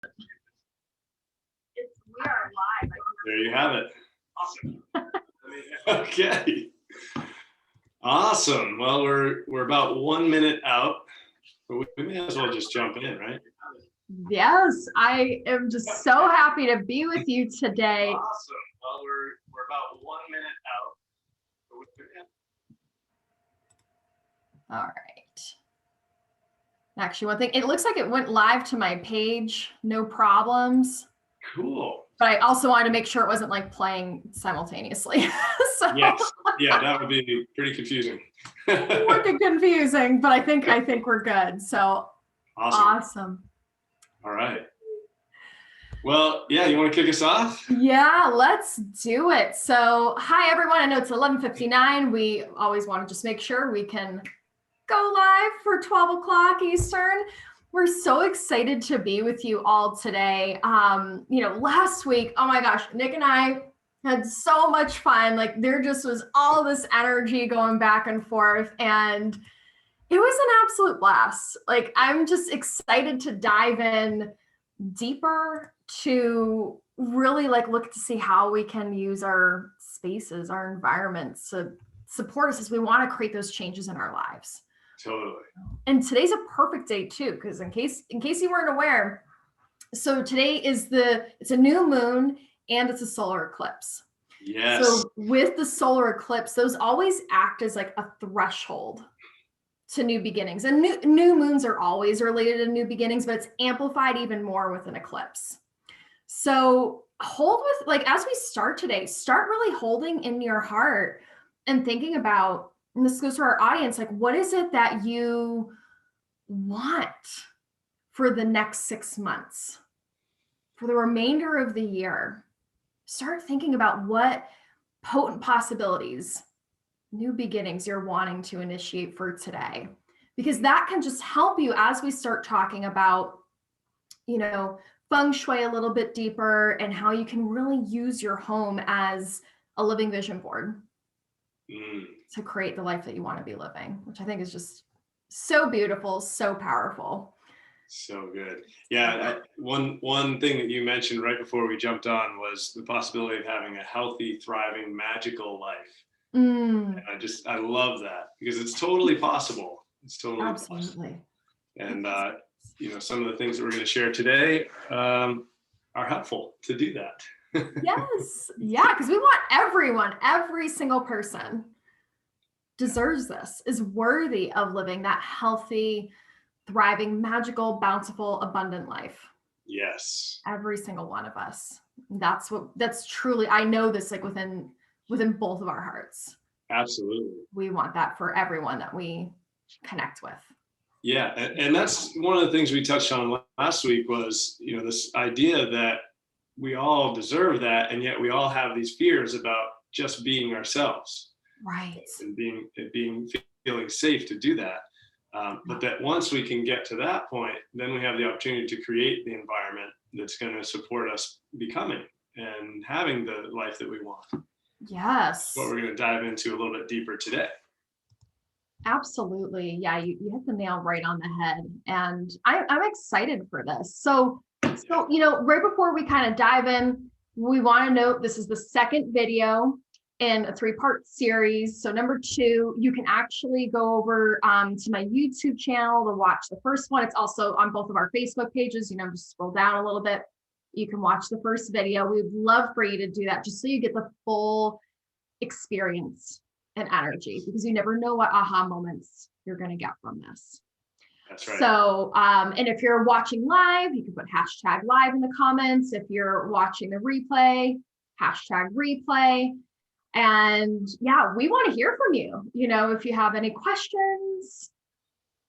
We are live. There you have it. Awesome. Okay. Awesome. Well, we're about 1 minute out, but we may as well just jump in, right? Yes, I am just so happy to be with you today. Awesome. Well, we're about 1 minute out. All right. Actually, one thing, it looks like it went live to my page, no problems. Cool. But I also wanted to make sure it wasn't like playing simultaneously. So Yes. Yeah, that would be pretty confusing. wicked confusing, but I think we're good. So awesome. All right. Well, yeah, you want to kick us off? Yeah, let's do it. So hi everyone. I know it's 11:59. We always want to just make sure we can go live for 12 o'clock Eastern. We're so excited to be with you all today. Last week, oh my gosh, Nick and I had so much fun. Like there just was all this energy going back and forth, and it was an absolute blast. Like I'm just excited to dive in deeper to really look to see how we can use our spaces, our environments to support us as we want to create those changes in our lives. Totally. And today's a perfect day too, because in case you weren't aware, so today is it's a new moon and it's a solar eclipse. Yes. So with the solar eclipse, those always act as like a threshold to new beginnings. And new moons are always related to new beginnings, but it's amplified even more with an eclipse. So as we start today, start really holding in your heart and thinking about, and this goes to our audience, like what is it that you want for the next 6 months, for the remainder of the year? Start thinking about what potent possibilities, new beginnings you're wanting to initiate for today, because that can just help you as we start talking about, Feng Shui a little bit deeper and how you can really use your home as a living vision board to create the life that you want to be living, which I think is just so beautiful, so powerful. So good. Yeah. One thing that you mentioned right before we jumped on was the possibility of having a healthy, thriving, magical life. And I love that because it's totally possible. It's totally absolutely possible. And, some of the things that we're going to share today are helpful to do that. Yes. Yeah. Because we want every single person deserves this, is worthy of living that healthy, thriving, magical, bountiful, abundant life. Yes. Every single one of us. That's truly, I know this like within both of our hearts. Absolutely. We want that for everyone that we connect with. Yeah. And that's one of the things we touched on last week was, this idea that we all deserve that. And yet we all have these fears about just being ourselves. Right. And feeling safe to do that. But that once we can get to that point, then we have the opportunity to create the environment that's going to support us becoming and having the life that we want. Yes. That's what we're going to dive into a little bit deeper today. Absolutely. Yeah, you hit the nail right on the head. And I'm excited for this. So, right before we kind of dive in, we want to note this is the second video in a 3-part series. So number 2, you can actually go over to my YouTube channel to watch the first one. It's also on both of our Facebook pages. Just scroll down a little bit. You can watch the first video. We would love for you to do that just so you get the full experience and energy, because you never know what aha moments you're going to get from this. That's right. So, and if you're watching live, you can put #live in the comments. If you're watching the replay, #replay. And yeah, we want to hear from you. If you have any questions,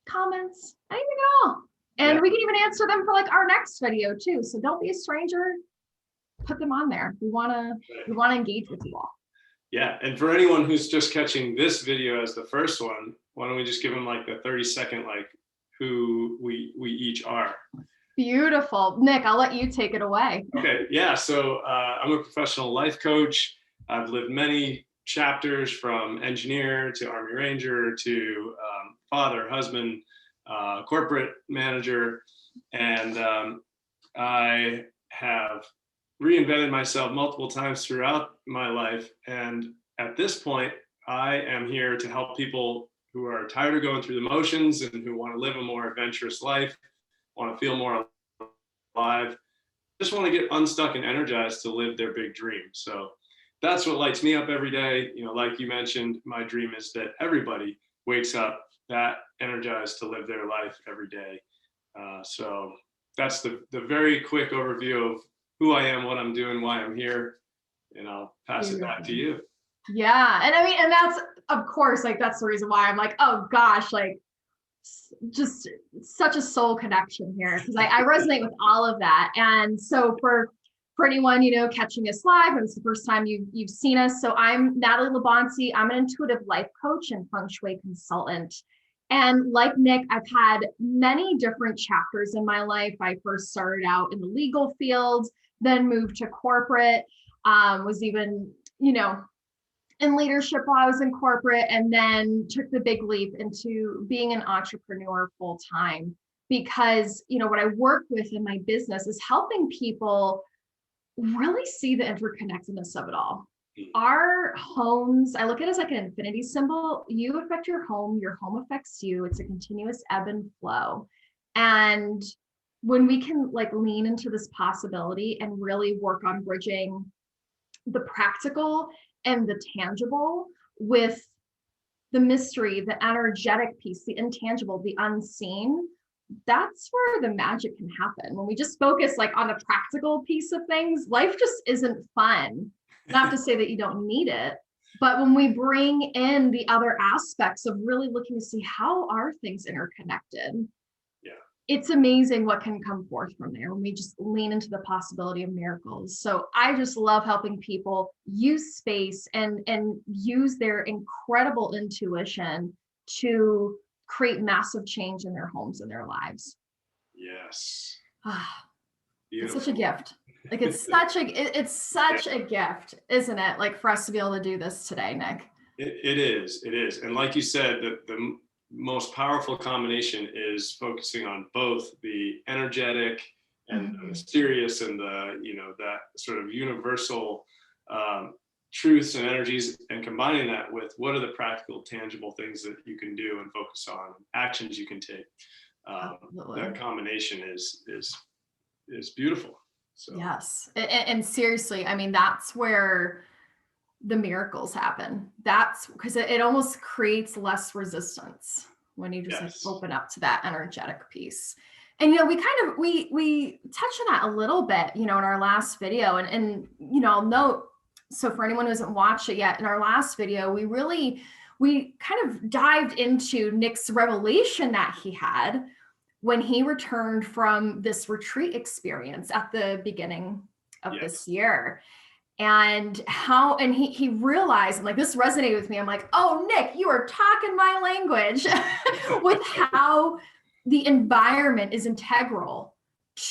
comments, anything at all. And we can even answer them for our next video too. So don't be a stranger. Put them on there. We want to engage with you all. Yeah. And for anyone who's just catching this video as the first one, why don't we just give them a 30-second, who we each are. Beautiful. Nick, I'll let you take it away. Okay. Yeah. So I'm a professional life coach. I've lived many chapters from engineer to Army Ranger to father, husband, corporate manager. And I have reinvented myself multiple times throughout my life. And at this point, I am here to help people who are tired of going through the motions and who want to live a more adventurous life, want to feel more alive, just want to get unstuck and energized to live their big dream. So that's what lights me up every day. You know, like you mentioned, my dream is that everybody wakes up that energized to live their life every day. So that's the very quick overview of who I am, what I'm doing, why I'm here, and I'll pass it back to you. Yeah. And I mean, and that's, of course, like, that's the reason why I'm like, oh gosh, like, just such a soul connection here, because I resonate with all of that. And so for anyone, you know, catching us live, and it's the first time you've seen us. So I'm Natalie LaBonte. I'm an intuitive life coach and Feng Shui consultant. And like Nick, I've had many different chapters in my life. I first started out in the legal field, then moved to corporate, was even, you know, in leadership while I was in corporate, and then took the big leap into being an entrepreneur full time. Because, you know, what I work with in my business is helping people really see the interconnectedness of it all. Our homes, I look at it as like an infinity symbol. You affect your home affects you. It's a continuous ebb and flow. And when we can like lean into this possibility and really work on bridging the practical and the tangible with the mystery, the energetic piece, the intangible, the unseen, that's where the magic can happen. When we just focus like on the practical piece of things, life just isn't fun. Not to say that you don't need it, but when we bring in the other aspects of really looking to see how are things interconnected, it's amazing what can come forth from there when we just lean into the possibility of miracles. So I just love helping people use space and use their incredible intuition to create massive change in their homes and their lives. Yes. It's such a gift. Like it's such a gift, isn't it? Like for us to be able to do this today, Nick. It is. And like you said, the most powerful combination is focusing on both the energetic and the mysterious and the, you know, that sort of universal truths and energies, and combining that with what are the practical, tangible things that you can do and focus on, actions you can take. That combination is beautiful. So. Yes. And seriously, I mean, that's where the miracles happen. That's because it almost creates less resistance when you just like open up to that energetic piece. And, you know, we touched on that a little bit, you know, in our last video, and, you know, I'll note, so for anyone who hasn't watched it yet, in our last video, we kind of dived into Nick's revelation that he had when he returned from this retreat experience at the beginning of this year. And how, and he realized, and like this resonated with me. I'm like, oh, Nick, you are talking my language with how the environment is integral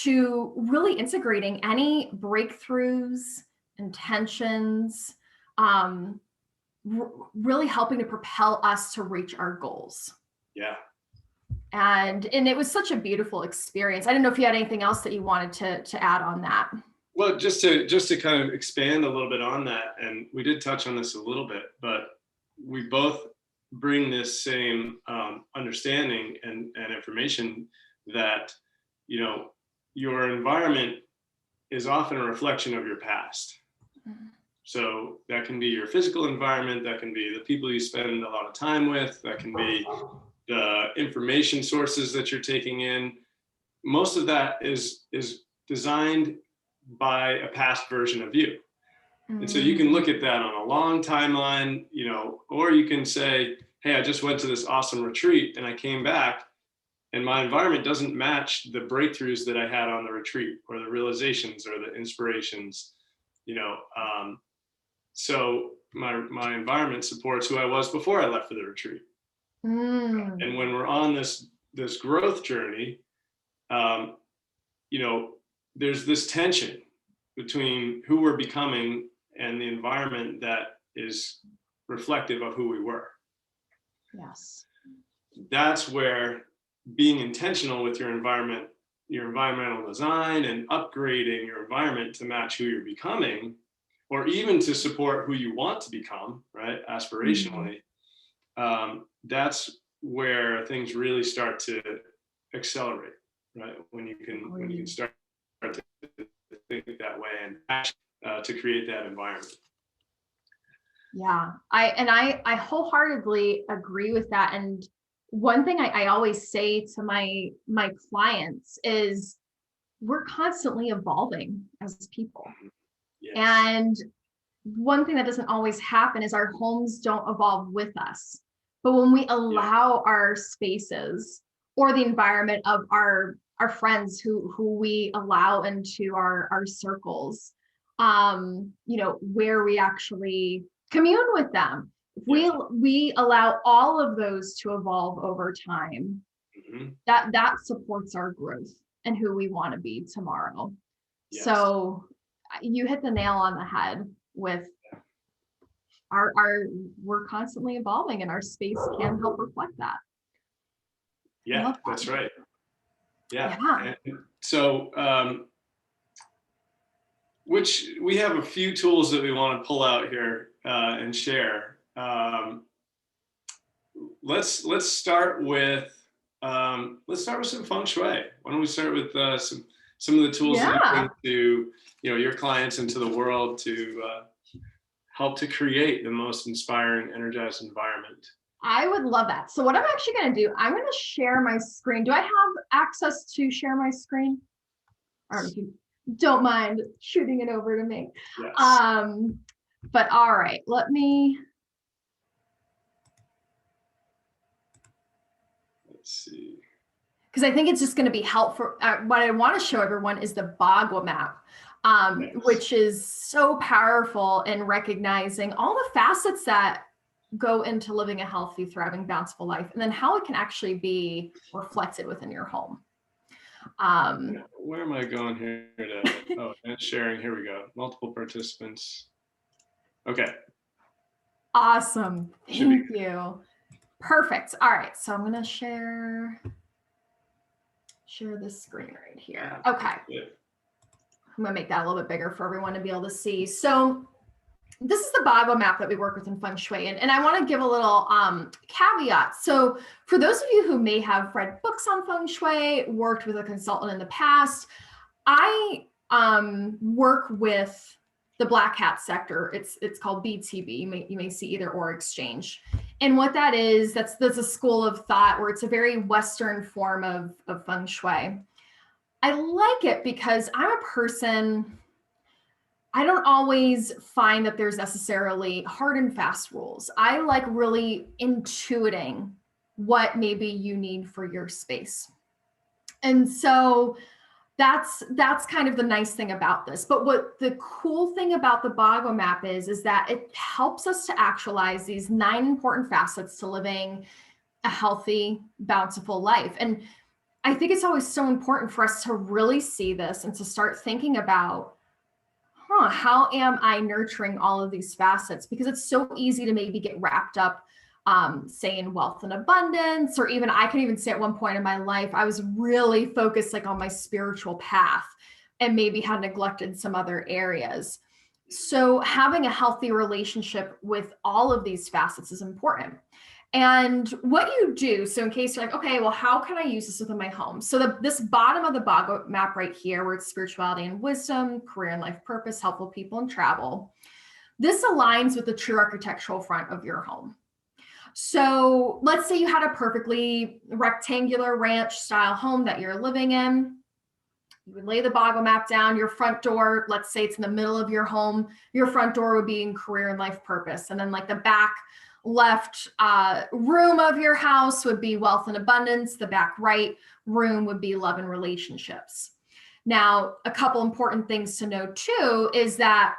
to really integrating any breakthroughs, intentions, really helping to propel us to reach our goals. Yeah. And it was such a beautiful experience. I didn't know if you had anything else that you wanted to add on that. Well, just to kind of expand a little bit on that, and we did touch on this a little bit, but we both bring this same understanding and information that, you know, your environment is often a reflection of your past. So that can be your physical environment, that can be the people you spend a lot of time with, that can be the information sources that you're taking in. Most of that is designed by a past version of you. And so you can look at that on a long timeline, you know, or you can say, hey, I just went to this awesome retreat and I came back and my environment doesn't match the breakthroughs that I had on the retreat, or the realizations or the inspirations, you know. So my environment supports who I was before I left for the retreat. And when we're on this growth journey, you know, there's this tension between who we're becoming and the environment that is reflective of who we were. Yes. That's where being intentional with your environment your environmental design and upgrading your environment to match who you're becoming, or even to support who you want to become, right? Aspirationally, that's where things really start to accelerate, right? When you can start to think that way and to create that environment. Yeah, I wholeheartedly agree with that. And one thing I always say to my clients is we're constantly evolving as people. Yes. And one thing that doesn't always happen is our homes don't evolve with us. But when we allow our spaces or the environment of our friends who we allow into our circles, where we actually commune with them, we allow all of those to evolve over time, that supports our growth and who we want to be tomorrow. Yes. So you hit the nail on the head with we're constantly evolving, and our space can help reflect that. Yeah, that's right. Yeah. And so which we have a few tools that we want to pull out here and share. Let's start with some feng shui. Why don't we start with some of the tools that you bring to your clients and to the world to help to create the most inspiring, energized environment? I would love that. So what I'm actually going to do, I'm going to share my screen. Do I have access to share my screen? Or if you don't mind shooting it over to me. Yes. But all right, let's see. Because I think it's just going to be helpful. What I want to show everyone is the bagua map, which is so powerful in recognizing all the facets that go into living a healthy, thriving, bountiful life, and then how it can actually be reflected within your home. Where am I going here and sharing? Here we go. Multiple participants. Okay. Awesome. Thank you. Perfect. All right. So I'm going to share this screen right here. Okay. Yeah. I'm going to make that a little bit bigger for everyone to be able to see. So this is the bagua map that we work with in Feng Shui. And I want to give a little caveat. So for those of you who may have read books on Feng Shui, worked with a consultant in the past, I work with the black hat sector. It's called BTB. You may see either or exchange. And what that is, that's a school of thought where it's a very Western form of Feng Shui. I like it because I'm a person, I don't always find that there's necessarily hard and fast rules. I like really intuiting what maybe you need for your space. And so that's kind of the nice thing about this. But what the cool thing about the bagua map is that it helps us to actualize these 9 important facets to living a healthy, bountiful life. And I think it's always so important for us to really see this and to start thinking about, how am I nurturing all of these facets? Because it's so easy to maybe get wrapped up, say in wealth and abundance, or even I can even say at one point in my life, I was really focused like on my spiritual path and maybe had neglected some other areas. So having a healthy relationship with all of these facets is important. And what you do, so in case you're like, okay, well, how can I use this within my home? So this bottom of the bagua map right here, where it's spirituality and wisdom, career and life purpose, helpful people and travel, this aligns with the true architectural front of your home. So let's say you had a perfectly rectangular ranch style home that you're living in. You would lay the bagua map down. Your front door, let's say it's in the middle of your home, your front door would be in career and life purpose. And then like the back left room of your house would be wealth and abundance. The back right room would be love and relationships. Now, a couple important things to know too is that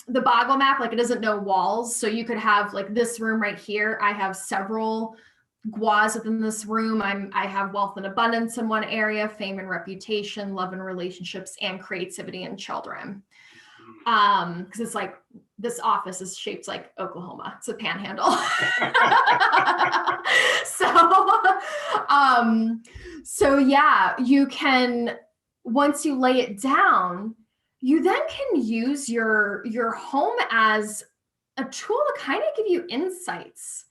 the bagua map, like it doesn't know walls. So you could have like this room right here. I have several guas within this room. I have wealth and abundance in one area, fame and reputation, love and relationships, and creativity and children. Because it's like, this office is shaped like Oklahoma. It's a panhandle. So yeah, you can, once you lay it down, you then can use your home as a tool to kind of give you insights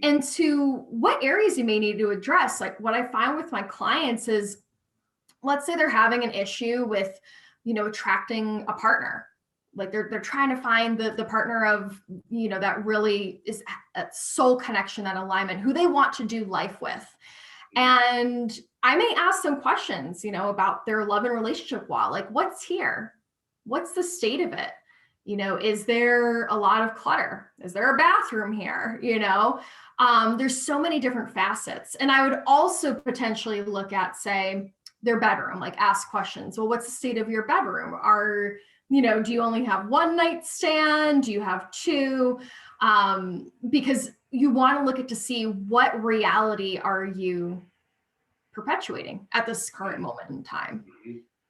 into what areas you may need to address. Like what I find with my clients is, let's say they're having an issue with, attracting a partner. Like they're trying to find the partner of, that really is a soul connection, that alignment, who they want to do life with. And I may ask some questions, about their love and relationship wall. Like, what's here? What's the state of it? Is there a lot of clutter? Is there a bathroom here? There's so many different facets. And I would also potentially look at, say, their bedroom, like ask questions. Well, what's the state of your bedroom? Do you only have one nightstand? Do you have two? Because you want to look at to see what reality are you perpetuating at this current moment in time.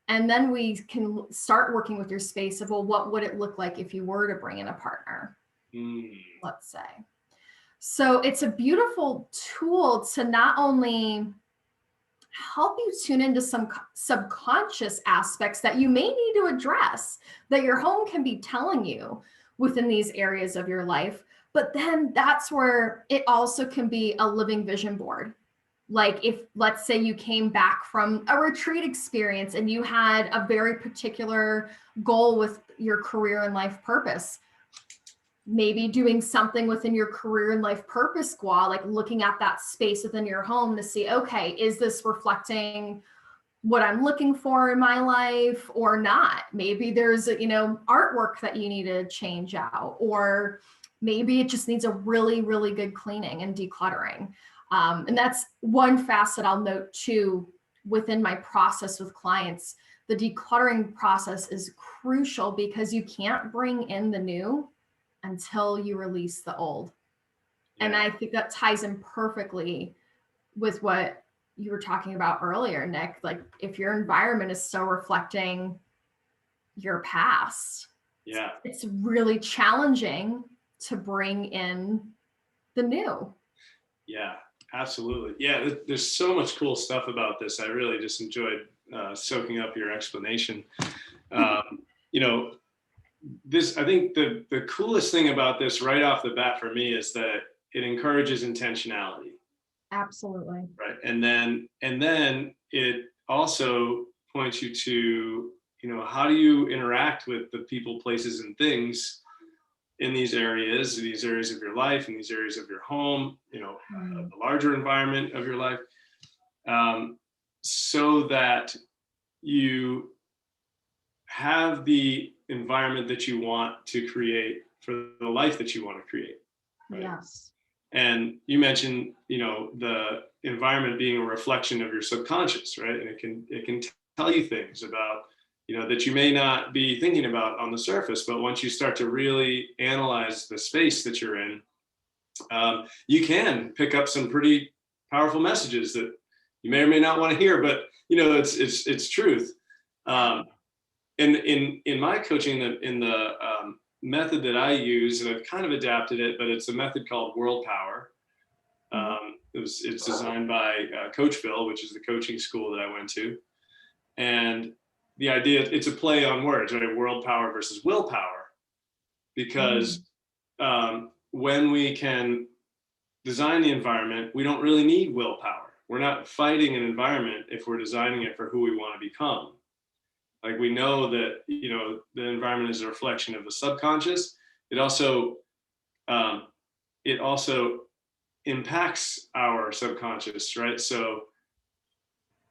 And then we can start working with your space of, well, what would it look like if you were to bring in a partner, let's say. So it's a beautiful tool to not only help you tune into some subconscious aspects that you may need to address, that your home can be telling you within these areas of your life, but then that's where it also can be a living vision board. Like if, let's say you came back from a retreat experience and you had a very particular goal with your career and life purpose, maybe doing something within your career and life purpose squad, like looking at that space within your home to see, okay, is this reflecting what I'm looking for in my life or not? Maybe there's, artwork that you need to change out, or maybe it just needs a really, really good cleaning and decluttering. And that's one facet I'll note too, within my process with clients. The decluttering process is crucial because you can't bring in the new until you release the old. Yeah. And I think that ties in perfectly with what you were talking about earlier, Nick. Like if your environment is still reflecting your past, it's really challenging to bring in the new. Yeah, absolutely. Yeah, there's so much cool stuff about this. I really just enjoyed soaking up your explanation. I think the coolest thing about this right off the bat for me is that it encourages intentionality. Absolutely. Right. And then it also points you to, how do you interact with the people, places, and things in these areas of your life, in these areas of your home, the larger environment of your life, so that you have the environment that you want to create for the life that you want to create. Right? Yes. And you mentioned, the environment being a reflection of your subconscious, right? And it can tell you things about, that you may not be thinking about on the surface, but once you start to really analyze the space that you're in, you can pick up some pretty powerful messages that you may or may not want to hear, but it's truth. And in my coaching, in the method that I use, and I've kind of adapted it, but it's a method called World Power. It's designed by Coach Phil, which is the coaching school that I went to. And the idea, it's a play on words, right? World power versus willpower. Because when we can design the environment, we don't really need willpower. We're not fighting an environment if we're designing it for who we want to become. Like we know that, the environment is a reflection of the subconscious. It also impacts our subconscious, right? So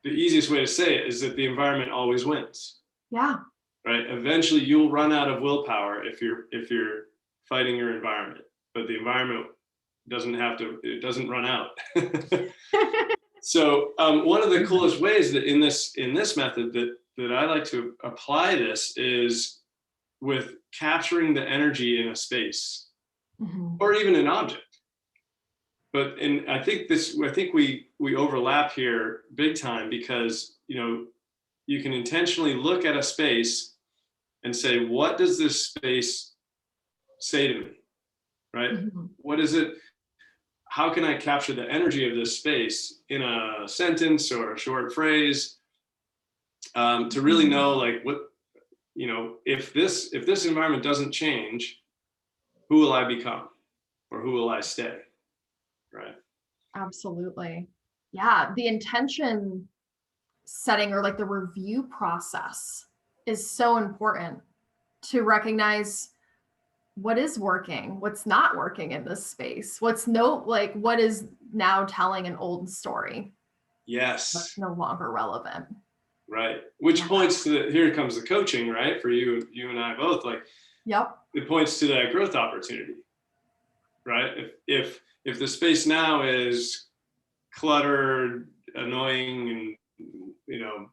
the easiest way to say it is that the environment always wins. Yeah. Right. Eventually you'll run out of willpower if you're fighting your environment, but the environment it doesn't run out. So one of the coolest ways that in this method that I like to apply this is with capturing the energy in a space or even an object. But I think we overlap here big time because you can intentionally look at a space and say, what does this space say to me, right? Mm-hmm. What is it? How can I capture the energy of this space in a sentence or a short phrase, to really know, like, what, you know, if this environment doesn't change, who will I become, or who will I stay, right? Absolutely. Yeah, the intention setting, or like the review process, is so important to recognize what is working, what's not working in this space, what is now telling an old story, Yes. what's no longer relevant. Right. Which points to here comes the coaching, right? For you and I both, like, Yep. it points to that growth opportunity, right? If the space now is cluttered, annoying, and, you know,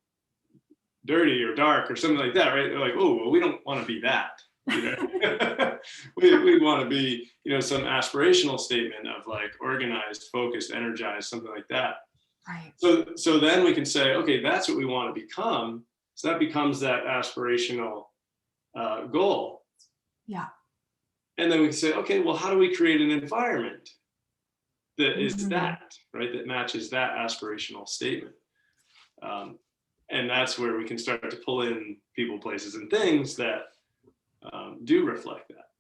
dirty or dark or something like that, right? They're like, oh, well, we don't want to be that. You know? we want to be, you know, some aspirational statement of like organized, focused, energized, something like that. Right. So then we can say, okay, that's what we want to become. So that becomes that aspirational goal. Yeah. And then we can say, okay, well, how do we create an environment that is that, right? That matches that aspirational statement. And that's where we can start to pull in people, places, and things that do reflect that.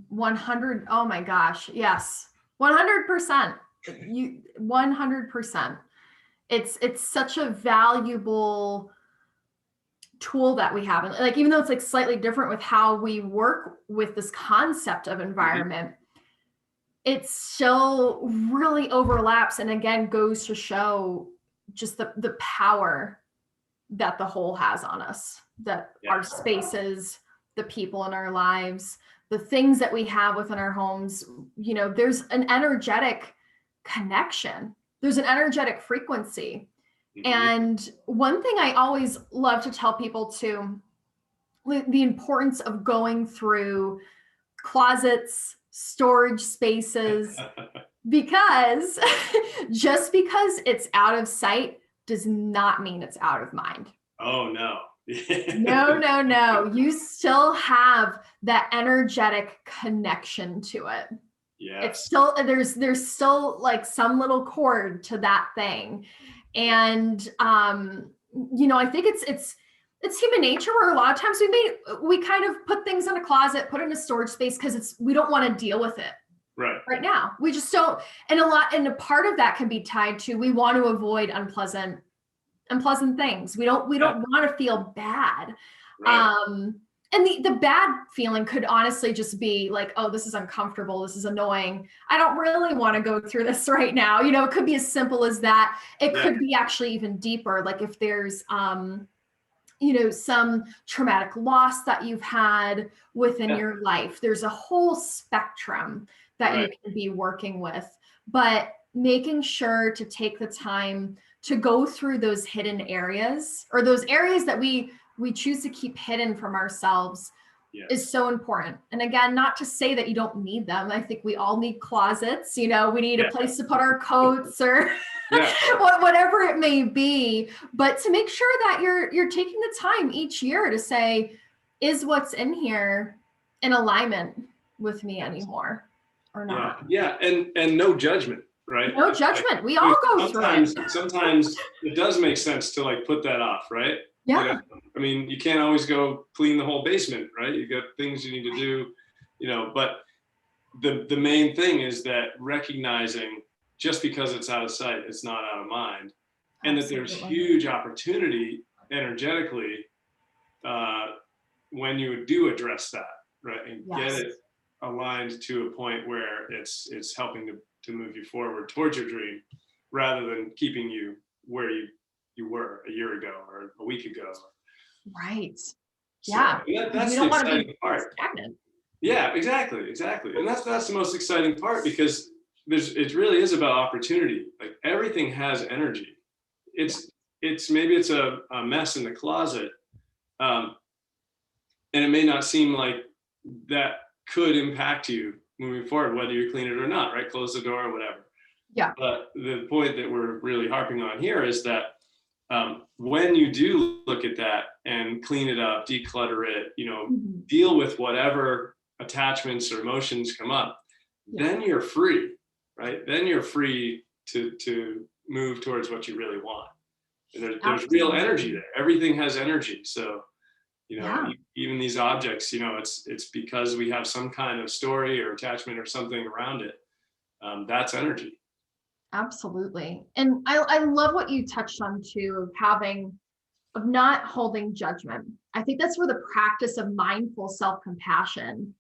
100. Oh my gosh. Yes. 100%. 100%. It's such a valuable tool that we have. And like, even though it's like slightly different with how we work with this concept of environment, it still really overlaps, and again goes to show just the power that the whole has on us, that our spaces, the people in our lives, the things that we have within our homes, you know, there's an energetic connection, there's an energetic frequency. And one thing I always love to tell people too, the importance of going through closets, storage spaces, because just because it's out of sight does not mean it's out of mind. Oh, no. No. You still have that energetic connection to it. Yes. It's still, there's still like some little cord to that thing. And, you know, I think it's human nature, where a lot of times we kind of put things in a closet, put it in a storage space because we don't want to deal with it right now. We just don't. And a part of that can be tied to, we want to avoid unpleasant things. We don't want to feel bad. Right. And the bad feeling could honestly just be like, oh, this is uncomfortable. This is annoying. I don't really want to go through this right now. You know, it could be as simple as that. It could be actually even deeper. Like if there's, you know, some traumatic loss that you've had within your life, there's a whole spectrum that you can be working with, but making sure to take the time to go through those hidden areas, or those areas that we choose to keep hidden from ourselves, is so important. And again, not to say that you don't need them. I think we all need closets, you know, we need a place to put our coats or whatever it may be, but to make sure that you're taking the time each year to say, is what's in here in alignment with me anymore or not? And no judgment, right? No judgment. Like, we all go through it. Sometimes it does make sense to like put that off, right? Yeah. You know? I mean, you can't always go clean the whole basement, right? You got things you need to do, you know, but the main thing is that recognizing, just because it's out of sight, it's not out of mind. And that there's huge opportunity energetically when you do address that, right? And get it aligned to a point where it's helping to move you forward towards your dream, rather than keeping you where you were a year ago or a week ago. Right. So, that's the exciting part. Stagnant. Yeah, exactly. And that's the most exciting part, because it really is about opportunity. Like, everything has energy. It's maybe it's a mess in the closet, and it may not seem like that could impact you moving forward, whether you clean it or not, right? Close the door or whatever. Yeah. But the point that we're really harping on here is that when you do look at that and clean it up, declutter it, Mm-hmm. deal with whatever attachments or emotions come up, then you're free, right? Then you're free to move towards what you really want. And there's real energy there. Everything has energy. So, even these objects, it's because we have some kind of story or attachment or something around it. That's energy. Absolutely. And I love what you touched on too, of not holding judgment. I think that's where the practice of mindful self-compassion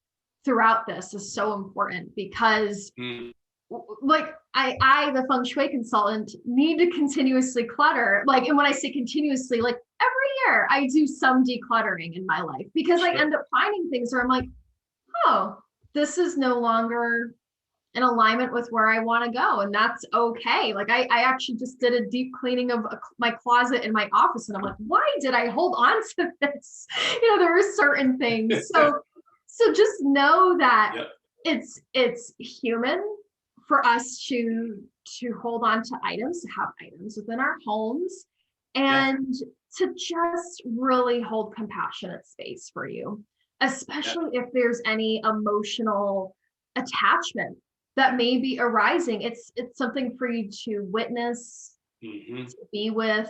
throughout this is so important, because like I, the Feng Shui consultant, need to continuously clutter. Like, and when I say continuously, like every year I do some decluttering in my life, because I end up finding things where I'm like, oh, this is no longer in alignment with where I want to go. And that's okay. Like I actually just did a deep cleaning of my closet in my office. And I'm like, why did I hold on to this? There were certain things. So just know that it's human for us to hold on to items, to have items within our homes, and to just really hold compassionate space for you, especially if there's any emotional attachment that may be arising. It's something for you to witness, to be with,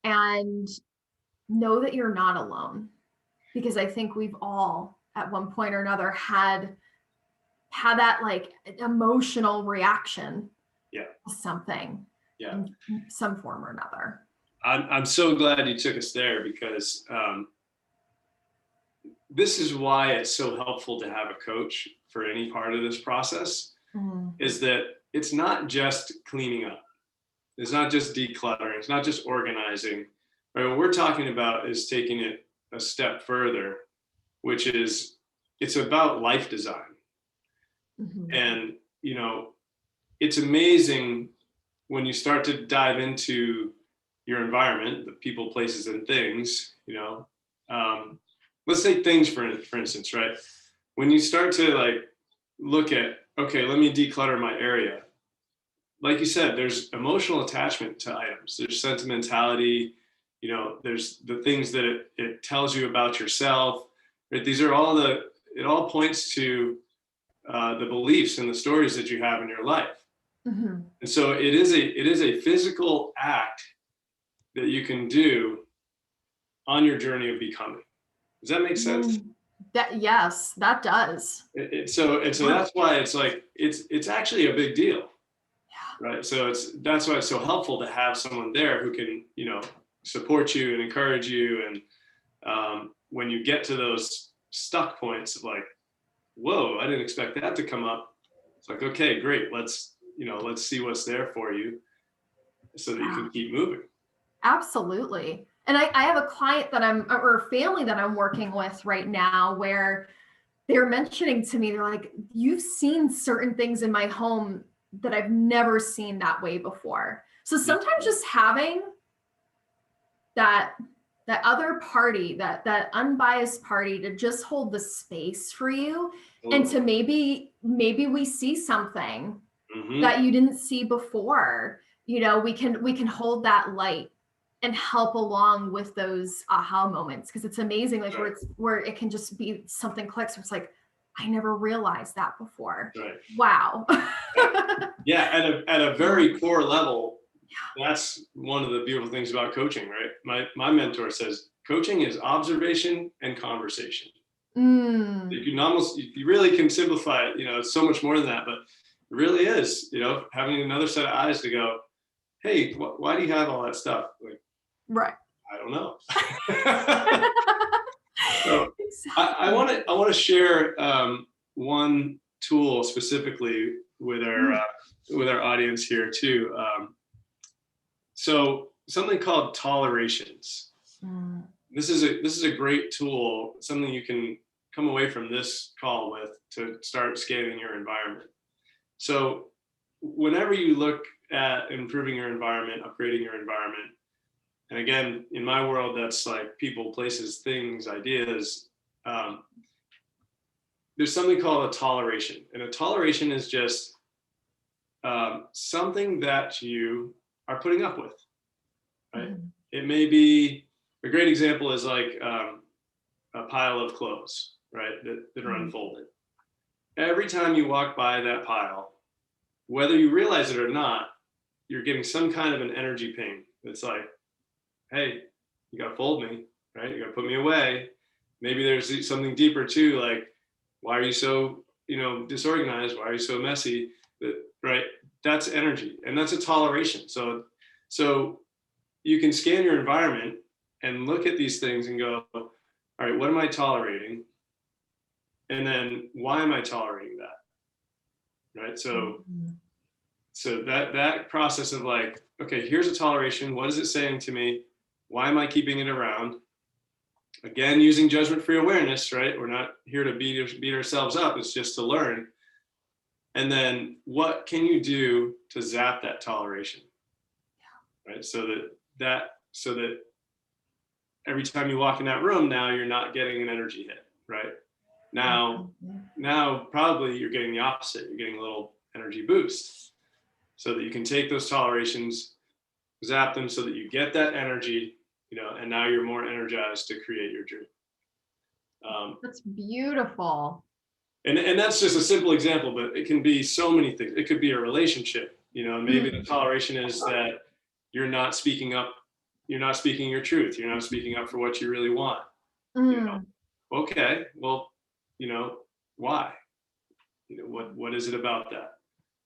and know that you're not alone. Because I think we've all at one point or another had that like emotional reaction to something in some form or another. I'm so glad you took us there, because this is why it's so helpful to have a coach for any part of this process. Is that it's not just cleaning up. It's not just decluttering. It's not just organizing. Right? What we're talking about is taking it a step further, which is it's about life design. And, it's amazing when you start to dive into your environment, the people, places, and things, let's say things for instance, right? When you start to like look at, okay, let me declutter my area. Like you said, there's emotional attachment to items. There's sentimentality, there's the things that it tells you about yourself, right? These are all it all points to the beliefs and the stories that you have in your life. And so it is a physical act that you can do on your journey of becoming. Does that make sense? Yes, that does. So that's why it's like it's actually a big deal, right? So that's why it's so helpful to have someone there who can support you and encourage you. And when you get to those stuck points of like, whoa, I didn't expect that to come up. It's like, okay, great. Let's see what's there for you, so that you can keep moving. Absolutely. And I have a client or a family that I'm working with right now, where they're mentioning to me, they're like, you've seen certain things in my home that I've never seen that way before. So sometimes just having that other party, that unbiased party to just hold the space for you, and to maybe we see something that you didn't see before. We can hold that light and help along with those aha moments, because it's amazing, like where it can just be something clicks. It's like, I never realized that before. Right. Wow. At a very core level, that's one of the beautiful things about coaching, right? My mentor says coaching is observation and conversation. You really can simplify it. It's so much more than that, but it really is. Having another set of eyes to go, hey, why do you have all that stuff? Like, right. I don't know. So exactly. I want to share one tool specifically with our audience here too. So something called tolerations. This is a great tool, something you can come away from this call with to start scaling your environment. So whenever you look at improving your environment, upgrading your environment, and again, in my world, that's like people, places, things, ideas. There's something called a toleration. And a toleration is just something that you are putting up with, right? it may be, a great example is like a pile of clothes, right, that are unfolded. Every time you walk by that pile, whether you realize it or not, you're getting some kind of an energy ping. It's like, hey, you got to fold me, right? You got to put me away. Maybe there's something deeper too, like, why are you so, disorganized? Why are you so messy? Right? That's energy, and that's a toleration. So you can scan your environment and look at these things and go, all right, what am I tolerating? And then why am I tolerating that? Right? So that process of like, okay, here's a toleration. What is it saying to me? Why am I keeping it around? Again, using judgment-free awareness, right? We're not here to beat ourselves up. It's just to learn. And then what can you do to zap that toleration? Right? So that every time you walk in that room, now you're not getting an energy hit, right? Now probably you're getting the opposite. You're getting a little energy boost, so that you can take those tolerations, zap them so that you get that energy, and now you're more energized to create your dream. That's beautiful. And that's just a simple example, but it can be so many things. It could be a relationship, maybe the toleration is that you're not speaking up, you're not speaking your truth, you're not speaking up for what you really want. Okay, well, why? What is it about that?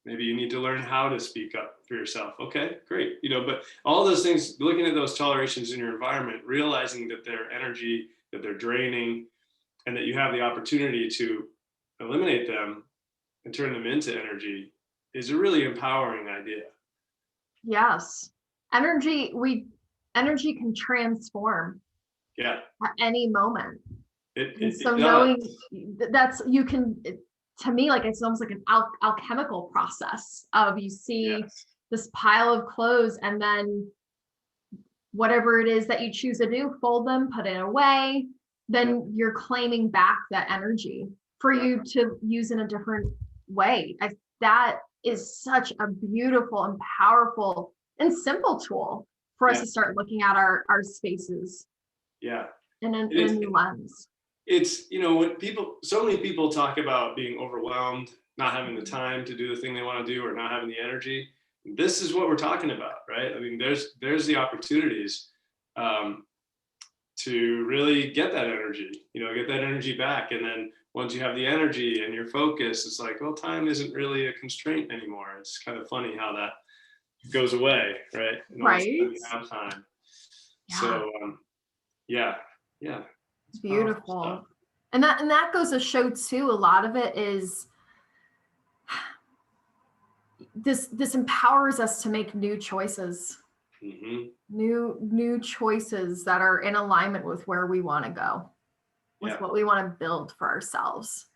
Maybe you need to learn how to speak up for yourself. Okay, great. But all those things, looking at those tolerations in your environment, realizing that they're energy, that they're draining, and that you have the opportunity to eliminate them and turn them into energy is a really empowering idea. Yes. Energy can transform. Yeah. At any moment. So knowing that's, you can, to me, like, it's almost like an alchemical process of, you see this pile of clothes, and then whatever it is that you choose to do, fold them, put it away, then you're claiming back that energy for you to use in a different way. That is such a beautiful and powerful and simple tool for us to start looking at our spaces. Yeah. In a new lens. It's, when so many people talk about being overwhelmed, not having the time to do the thing they want to do, or not having the energy. This is what we're talking about, right? I mean, there's the opportunities to really get that energy, get that energy back. And then once you have the energy and your focus, it's like, well, time isn't really a constraint anymore. It's kind of funny how that goes away, right? And right. You have time. Yeah. So, yeah. It's beautiful. And that goes to show too, a lot of it is this empowers us to make new choices. New choices that are in alignment with where we want to go, with what we want to build for ourselves.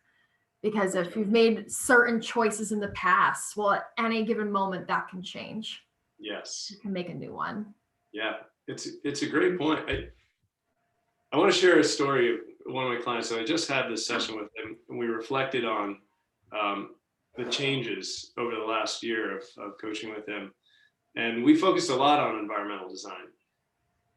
Because if you've made certain choices in the past, well, at any given moment that can change. Yes. You can make a new one. Yeah. It's a great point. I want to share a story of one of my clients. So I just had this session with him, and we reflected on the changes over the last year of coaching with him. And we focused a lot on environmental design.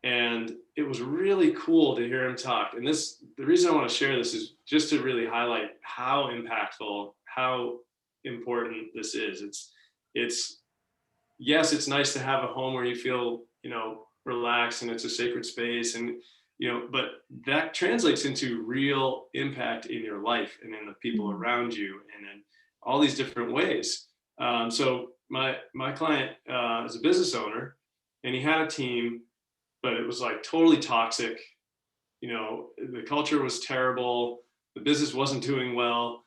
And it was really cool to hear him talk. And the reason I want to share this is just to really highlight how impactful, how important this is. It's yes, it's nice to have a home where you feel, relaxed, and it's a sacred space, and but that translates into real impact in your life and in the people around you, and in all these different ways. So my client is a business owner, and he had a team, but it was like totally toxic. The culture was terrible. The business wasn't doing well.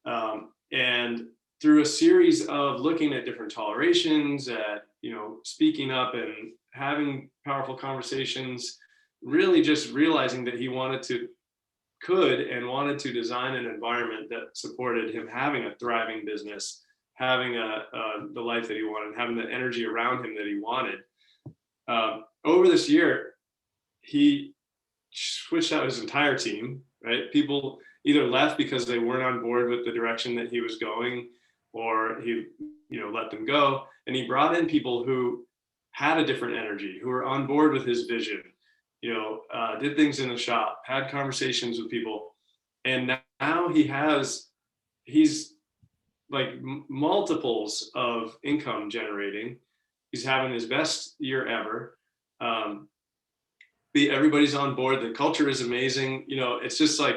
And through a series of looking at different tolerations, at, speaking up and having powerful conversations, really just realizing that he wanted to design an environment that supported him having a thriving business, having the life that he wanted, having the energy around him that he wanted. Over this year, he switched out his entire team, right? People either left because they weren't on board with the direction that he was going, or he, let them go. And he brought in people who had a different energy, who were on board with his vision, did things in the shop, had conversations with people. And now he's like multiples of income generating. He's having his best year ever. Everybody's on board. The culture is amazing. It's just like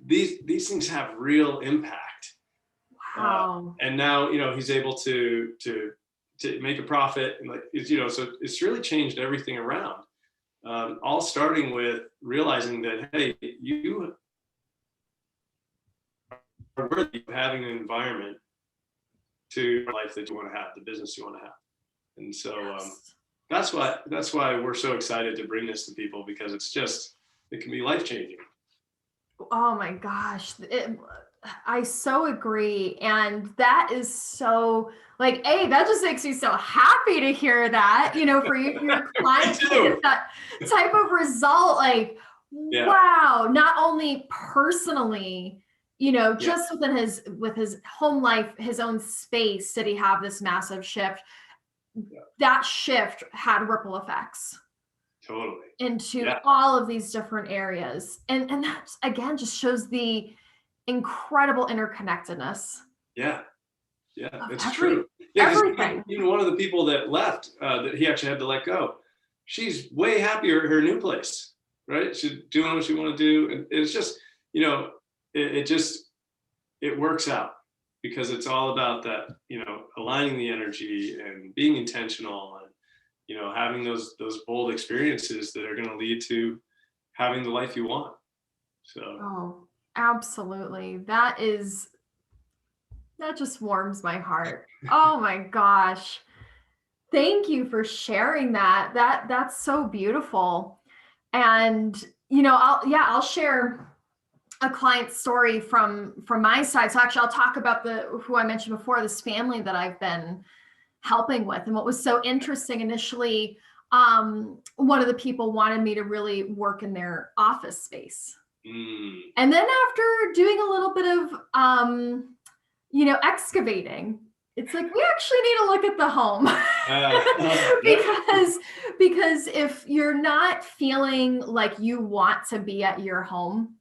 these things have real impact. Wow. And now, he's able to make a profit, and so it's really changed everything around. All starting with realizing that, hey, you are worthy of having an environment to the life that you want to have, the business you want to have. And so that's why we're so excited to bring this to people, because it can be life-changing. Oh my gosh. I so agree. And that is so like, that just makes me so happy to hear that, for your clients to get that type of result. Like, wow, not only personally, just with his home life, his own space, did he have this massive shift? That shift had ripple effects. Totally. Into all of these different areas. And that again just shows the incredible interconnectedness. Yeah, it's true. Yeah, everything. Even one of the people that left, that he actually had to let go, she's way happier at her new place, right? She's doing what she want to do. And it's just, it works out, because it's all about that, aligning the energy and being intentional, and having those bold experiences that are going to lead to having the life you want. So absolutely. That just warms my heart. Oh my gosh. Thank you for sharing that. That's so beautiful. And I'll share a client story from my side. So actually I'll talk about who I mentioned before, this family that I've been helping with. And what was so interesting initially, one of the people wanted me to really work in their office space. And then after doing a little bit of, excavating, it's like, we actually need to look at the home. because if you're not feeling like you want to be at your home,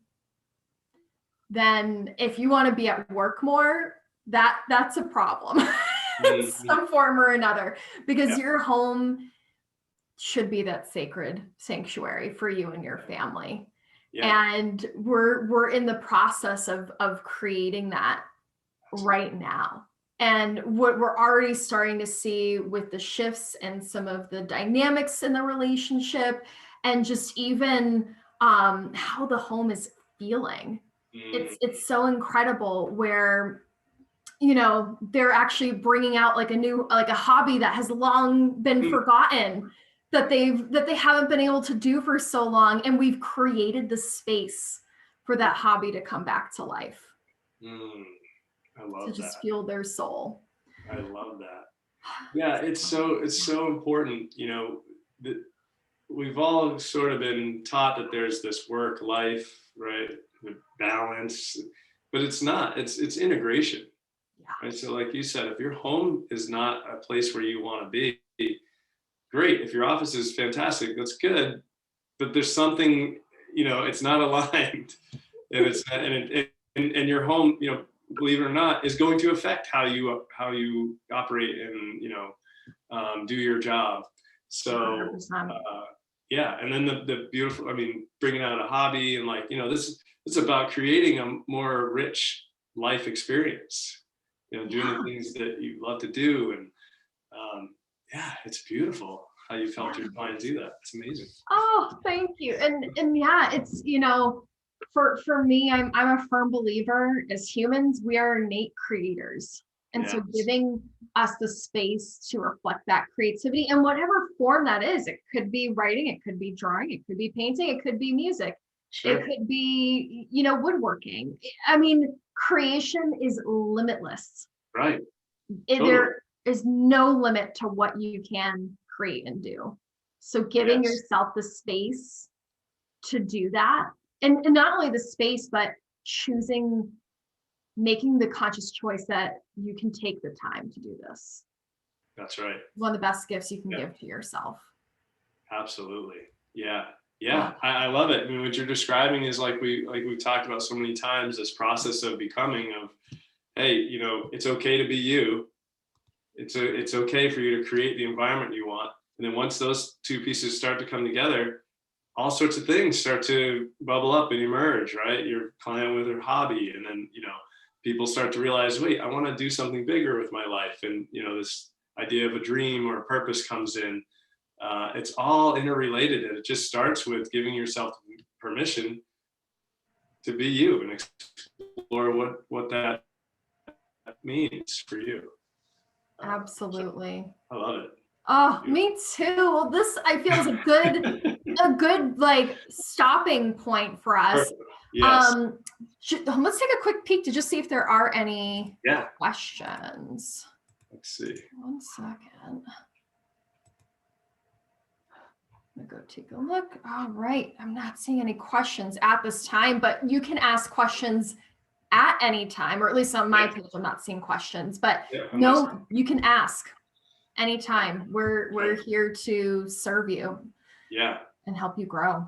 then if you want to be at work more, that's a problem. In some form or another, because your home should be that sacred sanctuary for you and your family. And we're in the process of creating that right now. And what we're already starting to see with the shifts and some of the dynamics in the relationship, and just even how the home is feeling. It's so incredible where they're actually bringing out like a hobby that has long been forgotten, that they haven't been able to do for so long. And we've created the space for that hobby to come back to life. I love to just fuel their soul. I love that. Yeah, it's so important. That we've all sort of been taught that there's this work life, right, the balance, but it's not. It's integration. Right? So like you said, if your home is not a place where you want to be, great. If your office is fantastic, that's good. But there's something, it's not aligned, and your home, believe it or not, is going to affect how you operate and do your job. So and then the beautiful, bringing out a hobby, and this it's about creating a more rich life experience. Doing the things that you love to do, and it's beautiful how you felt your client do that. It's amazing. Oh, thank you. And it's for me, I'm a firm believer, as humans, we are innate creators. And so giving us the space to reflect that creativity in whatever form that is, it could be writing, it could be drawing, it could be painting, it could be music, it could be, woodworking. Creation is limitless. Right. There is no limit to what you can create and do. So giving yourself the space to do that, and not only the space, but making the conscious choice that you can take the time to do this. That's right. One of the best gifts you can give to yourself. Absolutely. Yeah. Yeah. I love it. I mean, what you're describing is like we've talked about so many times, this process of becoming, of, hey, you know, it's okay to be you. It's okay for you to create the environment you want. And then once those two pieces start to come together, all sorts of things start to bubble up and emerge, right? Your client with her hobby, and then, you know, people start to realize, wait, I want to do something bigger with my life. And, you know, this idea of a dream or a purpose comes in. It's all interrelated, and it just starts with giving yourself permission to be you and explore what that means for you. Absolutely. So, I love it. Oh, me too. Well, this I feel is a good like stopping point for us. Yes. Let's take a quick peek to just see if there are any questions. Let's see. 1 second. I'm gonna go take a look. All right. I'm not seeing any questions at this time, but you can ask questions at any time, or at least on my page, I'm not seeing questions, but no, you can ask anytime. We're here to serve you. Yeah. And help you grow.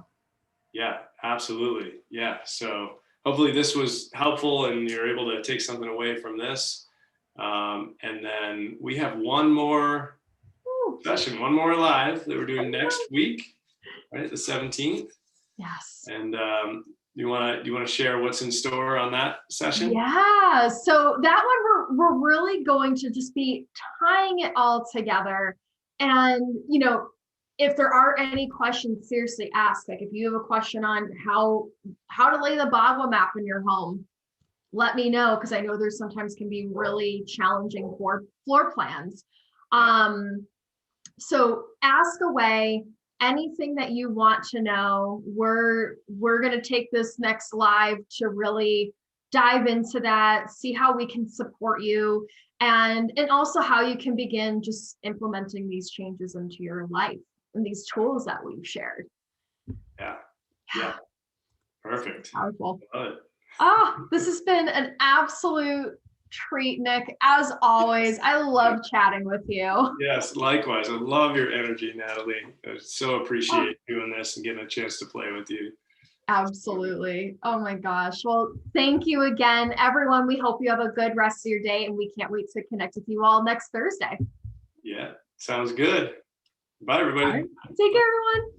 Yeah, absolutely. Yeah. So hopefully this was helpful and you're able to take something away from this. And then we have one more session, one more live that we're doing next week, right? The 17th. Yes. And do you want to share what's in store on that session? Yeah. So that one we're really going to just be tying it all together. And, you know, if there are any questions, seriously ask. Like if you have a question on how to lay the bagua map in your home, let me know, because I know there's sometimes can be really challenging floor plans. So ask away. Anything that you want to know, we're going to take this next live to really dive into that, see how we can support you, and also how you can begin just implementing these changes into your life and these tools that we've shared. Yeah. Perfect. Powerful. This has been an absolute treat, Nick. As always, I love chatting with you. Yes, likewise. I love your energy, Natalie. I so appreciate doing this and getting a chance to play with you. Absolutely. Oh my gosh. Well, thank you again, everyone. We hope you have a good rest of your day, and we can't wait to connect with you all next Thursday. Yeah, sounds good. Bye, everybody. Take care, everyone.